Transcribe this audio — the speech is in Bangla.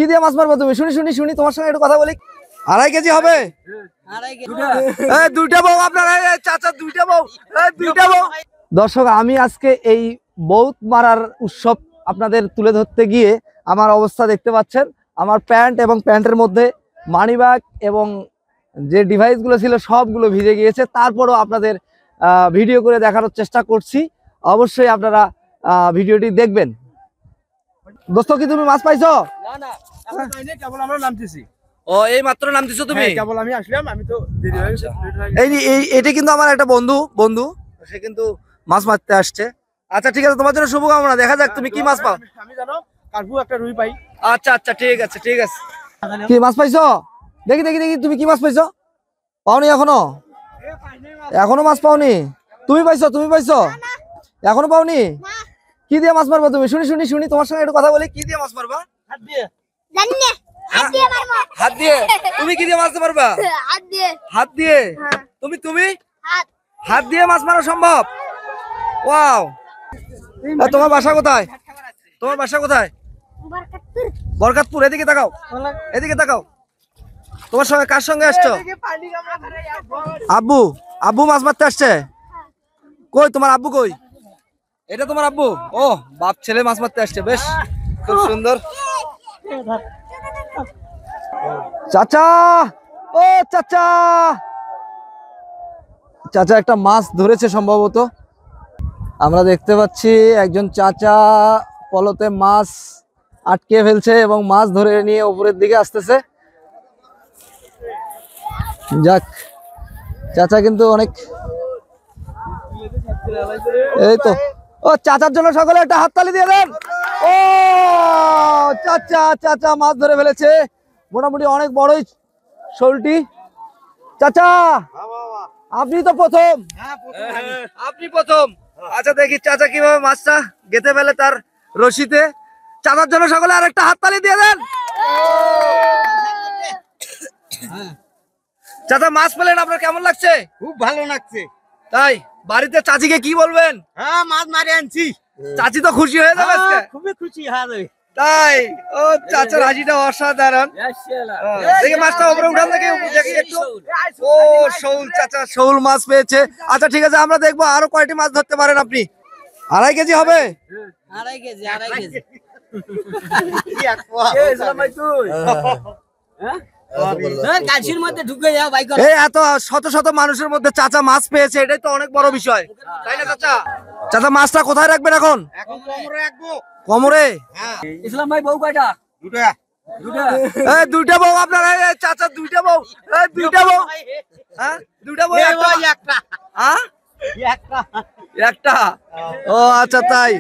কি দিয়ে মাছ মারবো তুমি? শুনি শুনি শুনি, তোমার সঙ্গে একটু কথা বলি। 2.5 কেজি হবে? দুইটা বউ আপনার, চাচা দুইটা বউ, দুইটা বউ। দর্শক, আমি আজকে এই বউত মারার উৎসব আপনাদের তুলে ধরতে গিয়ে আমার অবস্থা দেখতে পাচ্ছেন। আমার প্যান্ট এবং প্যান্টের মধ্যে মানিব্যাগ এবং যে ডিভাইসগুলো ছিল সবগুলো ভিজে গিয়েছে। তারপরও আপনাদের ভিডিও করে দেখানোর চেষ্টা করছি। অবশ্যই আপনারা ভিডিওটি দেখবেন। দোস্ত, কি তুমি মাছ পাইছো? না না, এখন পাইনি, কেবল আমরা নামতেছি। ও, এই মাত্র নামতেছো তুমি? হ্যাঁ, কেবল আমি আসলাম, আমি তো দেরি হয়ে গেছে। এটা কিন্তু আমার একটা বন্ধু, সে কিন্তু মাছ মারতে আসছে। আচ্ছা ঠিক আছে, তোমার জন্য শুভকামনা। দেখা যাক তুমি কি মাছ পাও। আমি জানো কালবু একটা রুই পাই। আচ্ছা আচ্ছা, ঠিক আছে ঠিক আছে। কি মাছ পাইছো? দেখি দেখি দেখি, তুমি কি মাছ পাইছো? পাওনি এখনো? এখনো মাছ পাওনি? তুমি পাইছো? তুমি পাইছো? এখনো পাওনি? কি দিয়ে মাছ মারবা তুমি? শুনি শুনি শুনি, তোমার সঙ্গে একটু কথা বলি। কি দিয়ে মাছ মারবা? হাত দিয়ে। জানি না, হাত দিয়ে মারবো। হাত দিয়ে? তুমি কি দিয়ে মাছ মারবা? হাত দিয়ে। হাত দিয়ে? হ্যাঁ। তুমি তুমি হাত। হাত দিয়ে মাছ মারা সম্ভব? ওয়াও! তোমার বাসা কোথায়? তোমার বাসা কোথায়? বরকতপুর। বরকতপুর। এদিকে তাকাও, এদিকে তাকাও। তোমার সঙ্গে কার সঙ্গে আসছো? আব্বু। আব্বু মাছ মারতে আসছে? কই তোমার আব্বু কই? এটা তোমার আব্বু? ও, বাপ ছেলে মাছ মারতে আসছে, বেশ খুব সুন্দর। চাচা, ও চাচা, চাচা একটা মাছ ধরেছে সম্ভবত। আমরা দেখতে পাচ্ছি একজন চাচা পলতে মাছ আটকে ফেলছে এবং মাছ ধরে নিয়ে উপরের দিকে আসতেছে। যাক, চাচা কিন্তু অনেক, এই তো। ও, চাচার জন্য সকলে একটা হাততালি দিয়ে দেন। ও চাচা, চাচা মাছ ধরে ফেলেছে, মোটামুটি অনেক বড়ই শোলটি। চাচা, আপনি তো প্রথম, আপনি প্রথম। আচ্ছা দেখি চাচা কিভাবে মাছটা গেঁথে ফেলে তার রশিতে। চাচার জন্য সকলে আরেকটা হাততালি দিয়ে দেন। চাচা, মাছ পেলেন, আপনার কেমন লাগছে? খুব ভালো লাগছে। তাই? বাড়িতে চাচিকে কি বলবেন? হ্যাঁ, মাছ মারি আনছি। চাচি তো খুশি হয়ে যাবে আজকে। খুবই খুশি। হ্যাঁ রে। তাই? ও, চাচার হাসিটা অসাধারণ। দেখি মাছটা উপরে উঠান, দেখি দেখি একটু। ও, শৌল, চাচা শৌল মাছ পেয়েছে। আচ্ছা ঠিক আছে, আমরা দেখবো আরো কয়টি মাছ ধরতে পারেন আপনি। 2.5 কেজি হবে? 2.5 কেজি, 2.5 কেজি। ইসলাম ভাই তুই? কাশির মধ্যে ঢুকে যাও ভাই। এই এত শত শত মানুষের মধ্যে চাচা মাছ পেয়েছে, এটাই তো অনেক বড় বিষয়, তাই না চাচা? চাচা মাছটা কোথায় রাখবেন এখন? এখন কোমরে রাখবো। কোমরে? ইসলাম ভাই বউ কয়টা? দুটা। এই দুইটা বউ আপনার, চাচা দুইটা বউ, দুইটা বউ, হ্যাঁ দুইটা বউ, একটা। হ্যাঁ একটা। একটা। ও আচ্ছা তাই।